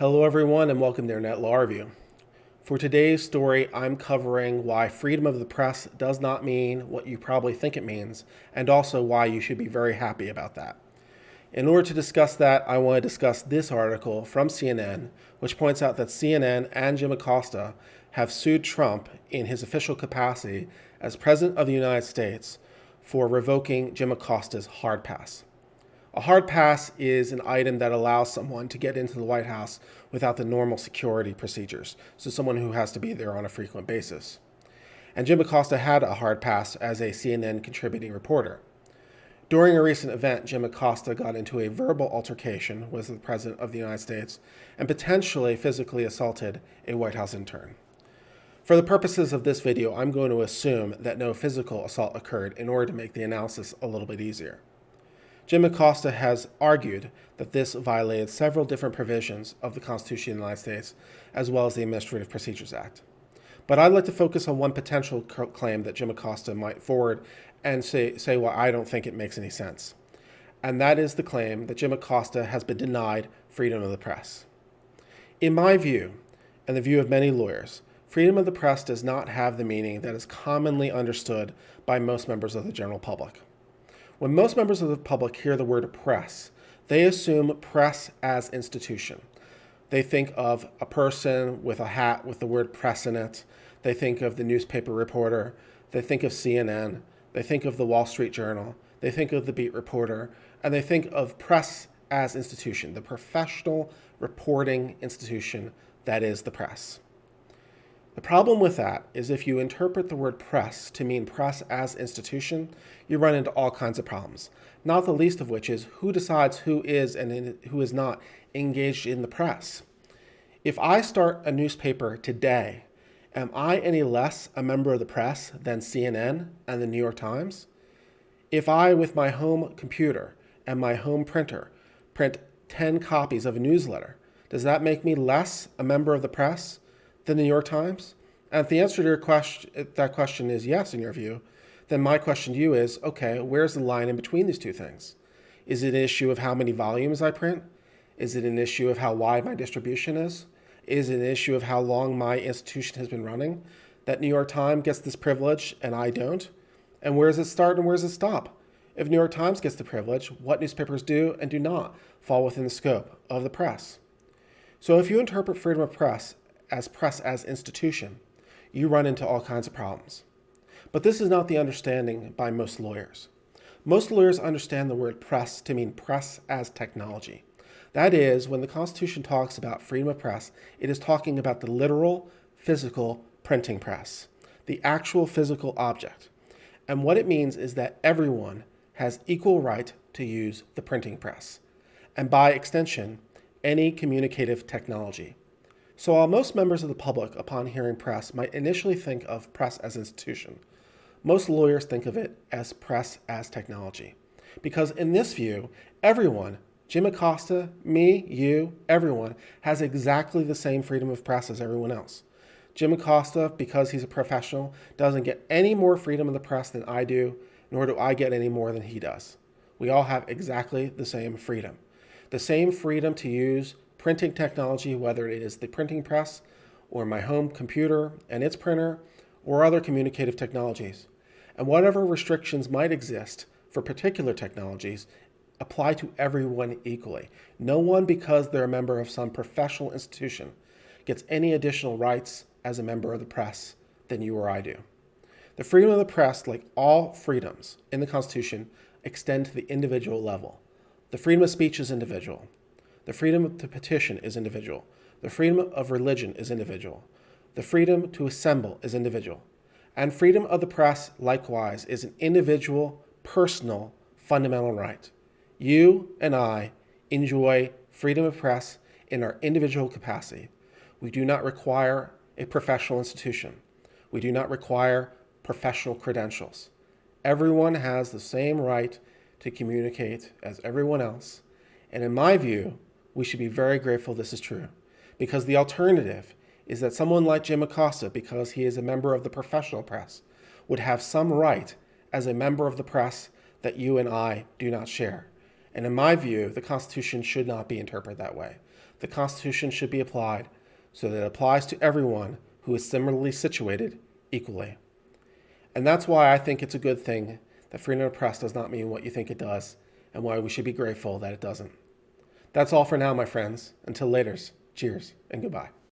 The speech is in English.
Hello everyone and welcome to Internet Law Review. For today's story, I'm covering why freedom of the press does not mean what you probably think it means, and also why you should be very happy about that. In order to discuss that, I want to discuss this article from CNN, which points out that CNN and Jim Acosta have sued Trump in his official capacity as President of the United States for revoking Jim Acosta's hard pass. A hard pass is an item that allows someone to get into the White House without the normal security procedures, so someone who has to be there on a frequent basis. And Jim Acosta had a hard pass as a CNN contributing reporter. During a recent event, Jim Acosta got into a verbal altercation with the President of the United States and potentially physically assaulted a White House intern. For the purposes of this video, I'm going to assume that no physical assault occurred in order to make the analysis a little bit easier. Jim Acosta has argued that this violated several different provisions of the Constitution of the United States, as well as the Administrative Procedures Act. But I'd like to focus on one potential claim that Jim Acosta might forward and say why I don't think it makes any sense. And that is the claim that Jim Acosta has been denied freedom of the press. In my view, and the view of many lawyers, freedom of the press does not have the meaning that is commonly understood by most members of the general public. When most members of the public hear the word press, they assume press as institution. They think of a person with a hat with the word press in it. They think of the newspaper reporter. They think of CNN. They think of the Wall Street Journal. They think of the beat reporter. And they think of press as institution, the professional reporting institution that is the press. The problem with that is if you interpret the word press to mean press as institution, you run into all kinds of problems, not the least of which is who decides who is and who is not engaged in the press. If I start a newspaper today, am I any less a member of the press than CNN and the New York Times? If I, with my home computer and my home printer, print 10 copies of a newsletter, does that make me less a member of the press than the New York Times? And if the answer to that question is yes, in your view, then my question to you is, okay, where's the line in between these two things? Is it an issue of how many volumes I print? Is it an issue of how wide my distribution is? Is it an issue of how long my institution has been running? That New York Times gets this privilege and I don't? And where does it start and where does it stop? If New York Times gets the privilege, what newspapers do and do not fall within the scope of the press? So if you interpret freedom of press as institution, you run into all kinds of problems. But this is not the understanding by most lawyers. Most lawyers understand the word press to mean press as technology. That is, when the Constitution talks about freedom of press, it is talking about the literal, physical printing press, the actual physical object. And what it means is that everyone has equal right to use the printing press, and by extension, any communicative technology. So while most members of the public, upon hearing press, might initially think of press as institution, most lawyers think of it as press as technology. Because in this view, everyone, Jim Acosta, me, you, everyone, has exactly the same freedom of press as everyone else. Jim Acosta, because he's a professional, doesn't get any more freedom of the press than I do, nor do I get any more than he does. We all have exactly the same freedom. The same freedom to use printing technology, whether it is the printing press or my home computer and its printer or other communicative technologies. And whatever restrictions might exist for particular technologies apply to everyone equally. No one, because they're a member of some professional institution, gets any additional rights as a member of the press than you or I do. The freedom of the press, like all freedoms in the Constitution, extend to the individual level. The freedom of speech is individual. The freedom to petition is individual. The freedom of religion is individual. The freedom to assemble is individual. And freedom of the press, likewise, is an individual, personal, fundamental right. You and I enjoy freedom of press in our individual capacity. We do not require a professional institution. We do not require professional credentials. Everyone has the same right to communicate as everyone else. And in my view, we should be very grateful this is true, because the alternative is that someone like Jim Acosta, because he is a member of the professional press, would have some right as a member of the press that you and I do not share. And in my view, the Constitution should not be interpreted that way. The Constitution should be applied so that it applies to everyone who is similarly situated equally. And that's why I think it's a good thing that freedom of press does not mean what you think it does, and why we should be grateful that it doesn't. That's all for now, my friends. Until later, cheers and goodbye.